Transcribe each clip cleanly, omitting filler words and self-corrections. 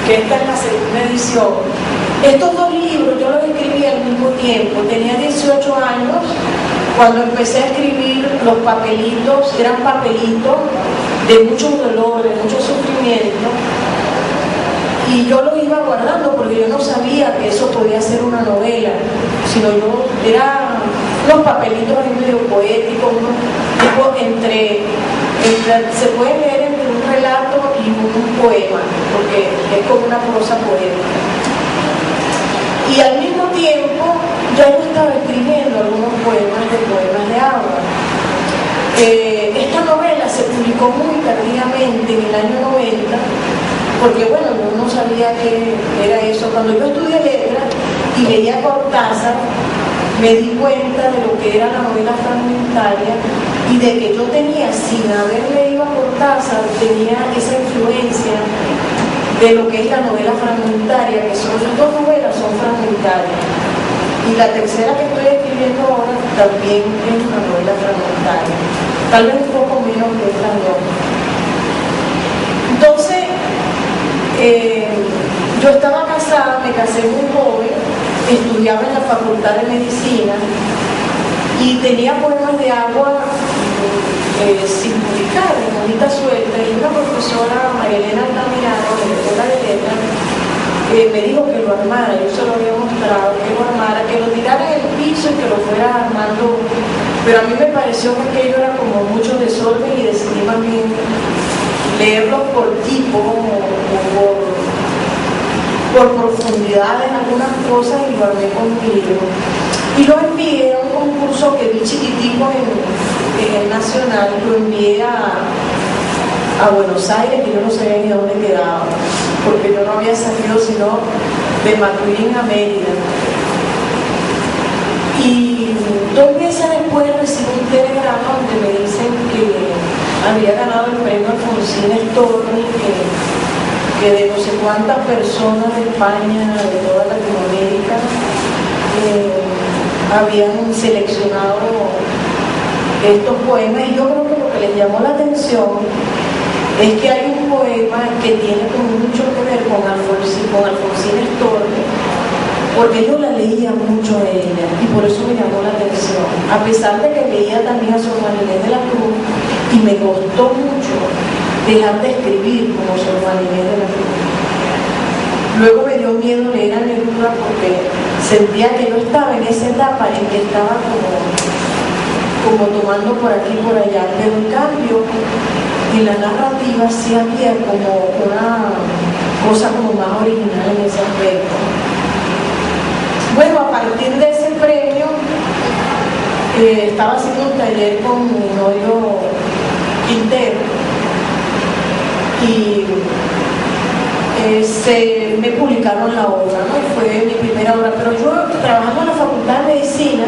que esta es la segunda edición. Estos dos libros yo los escribí al mismo tiempo. Tenía 18 años cuando empecé a escribir los papelitos, eran papelitos de mucho dolor, de mucho sufrimiento, y yo los iba guardando porque yo no sabía que eso podía ser una novela, sino yo era unos papelitos ahí medio poéticos, tipo se puede leer entre un relato y un poema, porque es como una prosa poética. Y al mismo tiempo ya yo estaba escribiendo algunos poemas de agua. Esta novela se publicó muy tardíamente en el año 90, porque bueno, yo no sabía qué era eso. Cuando yo estudié letras y leía Cortázar, me di cuenta de lo que era la novela fragmentaria y de que yo tenía, sin haber leído a Cortázar, tenía esa influencia de lo que es la novela fragmentaria, que son las dos novelas son fragmentarias. Y la tercera que estoy escribiendo ahora también es una novela fragmentaria, tal vez un poco menos que estas dos. Entonces, yo estaba casada, me casé muy joven, estudiaba en la Facultad de Medicina y tenía poemas de agua sin publicar, en bonita suerte, y una profesora, María Elena Altamirano, de la Escuela de Letras, me dijo que lo armara. Yo se lo había mostrado, que lo armara, que lo tirara en el piso y que lo fuera armando, pero a mí me pareció que aquello era como mucho desorden y decidí más bien leerlos por tipo o por profundidad en algunas cosas, y lo armé con mi libro. Y lo envié a un concurso que vi chiquitico en el Nacional, lo envié a Buenos Aires, que yo no sabía ni dónde quedaba, porque yo no había salido sino de Maturín a Mérida. Y 2 meses después recibí un telegrama donde me dicen que había ganado el premio Alfonsín Storni, que de no sé cuántas personas de España, de toda Latinoamérica, habían seleccionado estos poemas. Y yo creo que lo que les llamó la atención es que hay un poema que tiene como mucho que ver con Alfonsín Storni, porque yo la leía mucho a ella y por eso me llamó la atención, a pesar de que leía también a Sor Juana Inés de la Cruz, y me costó mucho dejar de escribir como Sor Juana Inés de la Cruz. Luego me dio miedo leer a Neruda porque sentía que yo estaba en esa etapa en que estaba como tomando por aquí y por allá, pero en cambio en la narrativa sí había como una cosa como más original en ese aspecto. Bueno, a partir de ese premio estaba haciendo un taller con mi novio Quintero y me publicaron la obra, ¿no? Y fue mi primera obra, pero yo trabajando en la Facultad de Medicina,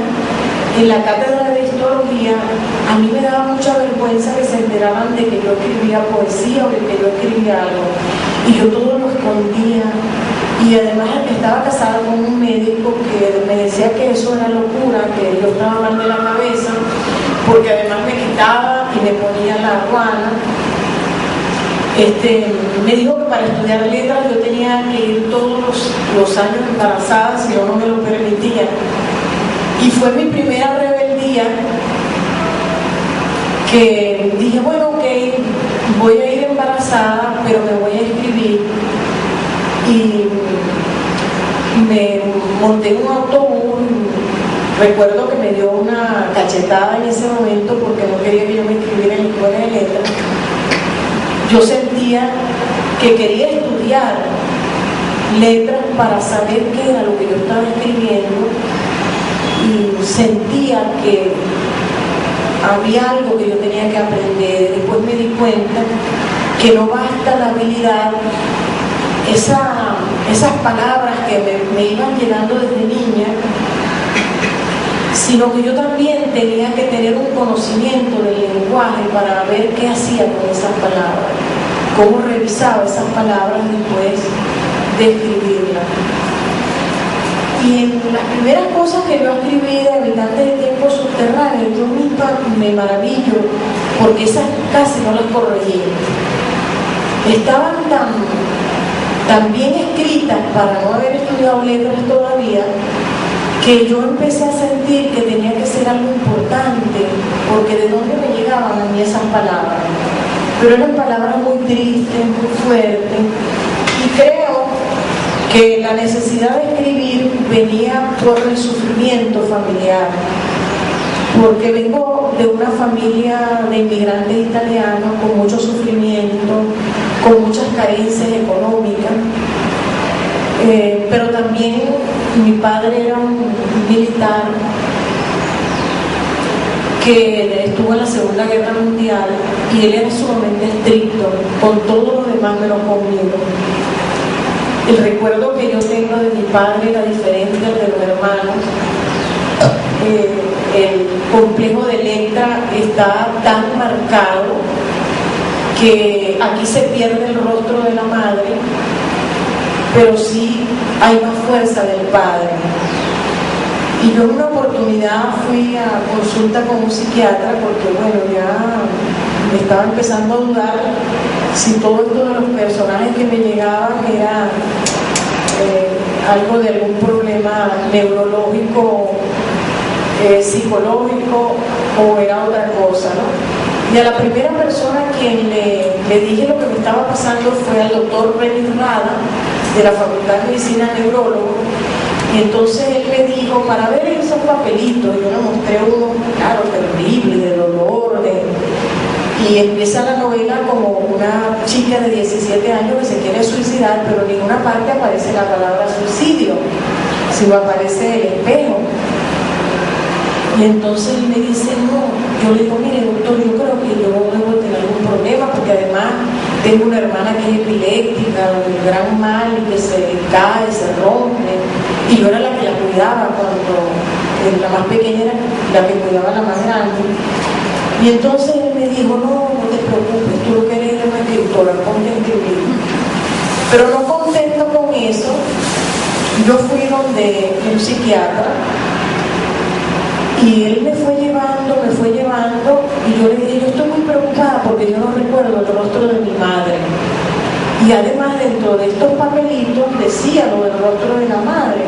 en la cátedra de Histología, a mí me daba mucha vergüenza que se enteraran de que yo escribía poesía o de que yo escribía algo, y yo todo lo escondía. Y además estaba casada con un médico que me decía que eso era locura, que yo estaba mal de la cabeza, porque además me quitaba y me ponía la guana. Me dijo que para estudiar letras yo tenía que ir todos los años embarazada, si yo no me lo permitía. Y fue mi primera rebeldía, que dije, bueno, ok, voy a ir embarazada, pero me voy a escribir. Y me monté en un autobús. Recuerdo que me dio una cachetada en ese momento porque no quería que yo me inscribiera en la escuela de letras. Yo sentía que quería estudiar letras para saber qué era lo que yo estaba escribiendo, y sentía que había algo que yo tenía que aprender. Después me di cuenta que no basta la habilidad, esas palabras que me iban llegando desde niña, sino que yo también tenía que tener un conocimiento del lenguaje para ver qué hacía con esas palabras, cómo revisaba esas palabras después de escribirlas. Y en las primeras cosas que yo escribí de Habitantes de Tiempos Subterráneos, yo misma me maravillo porque esas casi no las corregí. Estaban también escritas para no haber estudiado letras todavía, que yo empecé a sentir que tenía que ser algo importante, porque de dónde me llegaban a mí esas palabras. Pero eran palabras muy tristes, muy fuertes, y creo que la necesidad de escribir venía por el sufrimiento familiar, porque vengo de una familia de inmigrantes italianos con mucho sufrimiento, con muchas carencias económicas, pero también mi padre era un militar que estuvo en la Segunda Guerra Mundial y él era sumamente estricto con todo lo demás menos conmigo. El recuerdo que yo tengo de mi padre era diferente al de los hermanos. El complejo de Electra está tan marcado que aquí se pierde el rostro de la madre, pero sí hay más fuerza del padre. Y yo en una oportunidad fui a consulta con un psiquiatra porque, bueno, ya me estaba empezando a dudar si todo esto de los personajes que me llegaban era algo de algún problema neurológico, psicológico, o era otra cosa, ¿no? Y a la primera persona a quien le dije lo que me estaba pasando fue al doctor Renis Rada, de la Facultad de Medicina, neurólogo. Y entonces él me dijo, para ver esos papelitos, yo le mostré uno, claro, terrible, de dolor, y empieza la novela como una chica de 17 años que se quiere suicidar, pero en ninguna parte aparece la palabra suicidio, sino aparece el espejo. Y entonces él me dice, no, yo le digo, mire doctor, yo creo que yo debo tener algún problema, porque además tengo una hermana que es epiléptica, de gran mal, y que se cae, se rompe, y yo era la que la cuidaba cuando la más pequeña era la que cuidaba a la más grande. Y entonces él me dijo, no te preocupes, tú lo que eres una escritora, ponte a escribir. Pero no contento con eso, yo fui donde un psiquiatra, y él me fue llevando, y yo le dije, yo estoy muy preocupada porque yo no recuerdo el rostro de mi madre. Y además dentro de estos papelitos decía lo del rostro de la madre,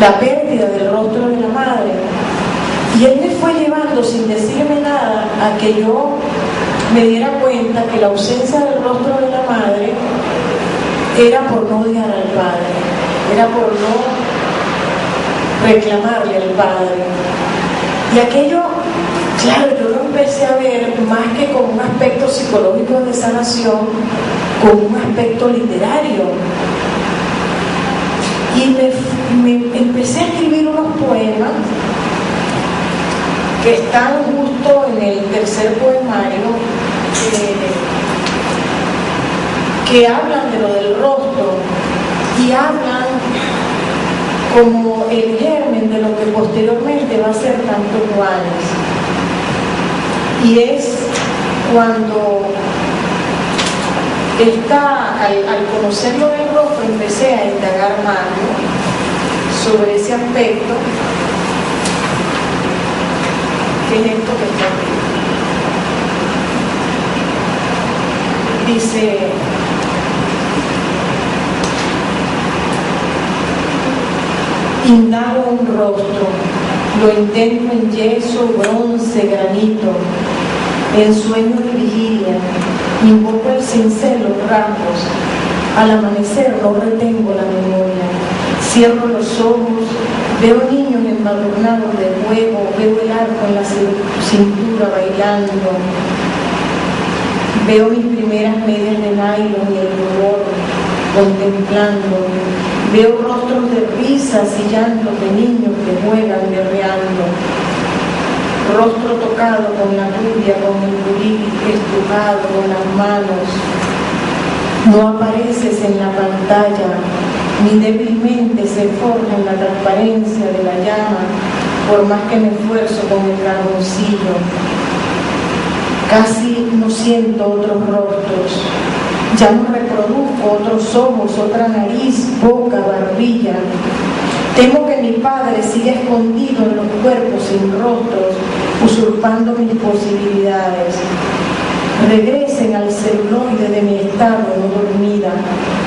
la pérdida del rostro de la madre. Y él me fue llevando sin decirme nada a que yo me diera cuenta que la ausencia del rostro de la madre era por no odiar al padre, era por no reclamarle al padre. Y aquello, claro, yo lo empecé a ver más que con un aspecto psicológico de sanación, con un aspecto literario. Y me empecé a escribir unos poemas que están justo en el tercer poemario, que hablan de lo del rostro y hablan como el germen de lo que posteriormente va a ser Tantos Juanes. Y es cuando al conocer lo del rostro, empecé a indagar más, ¿no?, sobre ese aspecto, que es esto que está aquí. Dice: indago un rostro, lo intento en yeso, bronce, granito, en sueño de vigilia, invoco el cincel, los rasgos, al amanecer no retengo la memoria, cierro los ojos, veo niños embadurnados de fuego, veo el arco en la cintura bailando, veo mis primeras medias de nylon y el dolor contemplando, veo rostros de risas y llantos de niños que juegan berreando, rostro tocado con la lluvia, con el buril estrujado con las manos. No apareces en la pantalla, ni débilmente se forja en la transparencia de la llama, por más que me esfuerzo con el carboncillo. Casi no siento otros rostros, ya no reproduzco otros ojos, otra nariz, boca, barbilla. Temo que mi padre siga escondido en los cuerpos sin rostros, usurpando mis posibilidades. Regresen al celuloide de mi estado no dormida,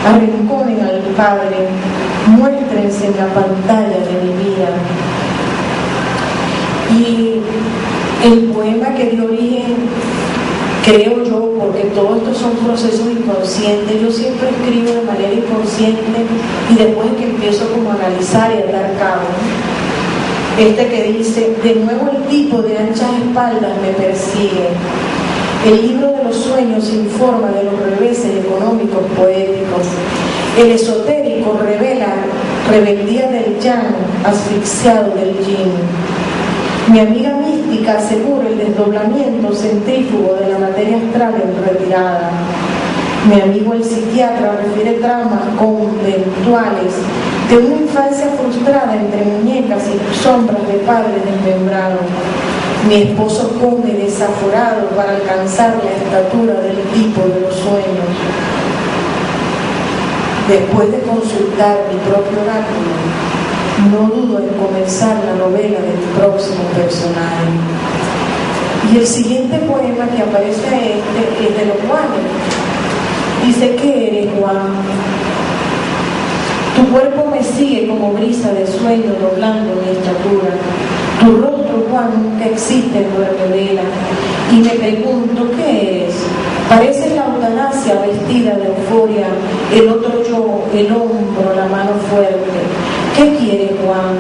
arrinconen al Padre, muéstrense en la pantalla de mi vida. Y el poema que dio origen, creo yo, porque todos estos son procesos inconscientes, yo siempre escribo de manera inconsciente y después que empiezo como a analizar y a dar cabo. Este que dice: de nuevo el tipo de anchas espaldas me persigue. El libro de los sueños informa de los reveses económicos poéticos. El esotérico revela rebeldía del yang, asfixiado del yin. Mi amiga mística asegura el desdoblamiento centrífugo de la materia astral en retirada. Mi amigo el psiquiatra refiere traumas conventuales de una infancia frustrada entre muñecas y sombras de padres desmembrados. Mi esposo come desaforado para alcanzar la estatura del tipo de los sueños. Después de consultar mi propio oráculo, no dudo en comenzar la novela del próximo personaje. Y el siguiente poema que aparece es de los Juanes. Dice: ¿qué eres, Juan? Tu cuerpo me sigue como brisa de sueño doblando mi estatura. Tu rostro, Juan, nunca existe en nuestra vela. Y me pregunto: ¿qué eres? Pareces la eutanasia vestida de euforia, el otro yo, el hombro, la mano fuerte. ¿Qué quieres, Juan?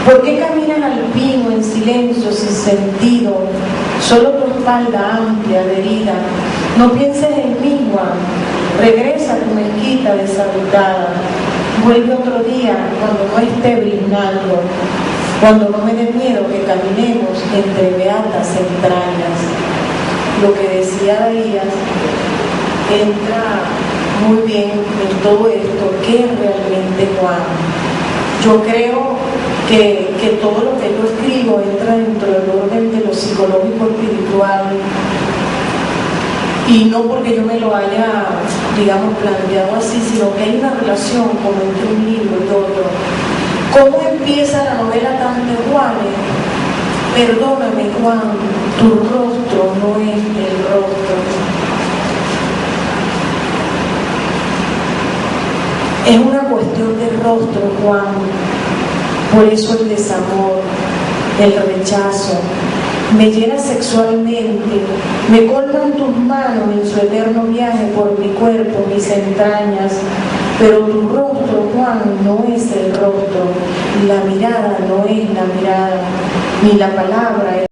¿Por qué caminas alpino en silencio sin sentido? Solo tu espalda amplia, herida. No pienses en mí, Juan. Regresa a tu mezquita deshabitada. Vuelve otro día cuando no esté brindando, cuando no me dé miedo que caminemos entre beatas entrañas. Lo que decía Darías entra muy bien en todo esto. ¿Qué es realmente Juan? Yo creo que todo lo que yo escribo entra dentro del orden de lo psicológico espiritual, y no porque yo me lo haya, digamos, planteado así, sino que hay una relación como entre un libro y otro. ¿Cómo empieza la novela tan de Juanes? Perdóname, Juan, tu rostro no es el rostro. Es una cuestión de rostro, Juan. Por eso el desamor, el rechazo, me llena sexualmente, me colman tus manos en su eterno viaje por mi cuerpo, mis entrañas, pero tu rostro, Juan, no es el rostro, la mirada no es la mirada, ni la palabra es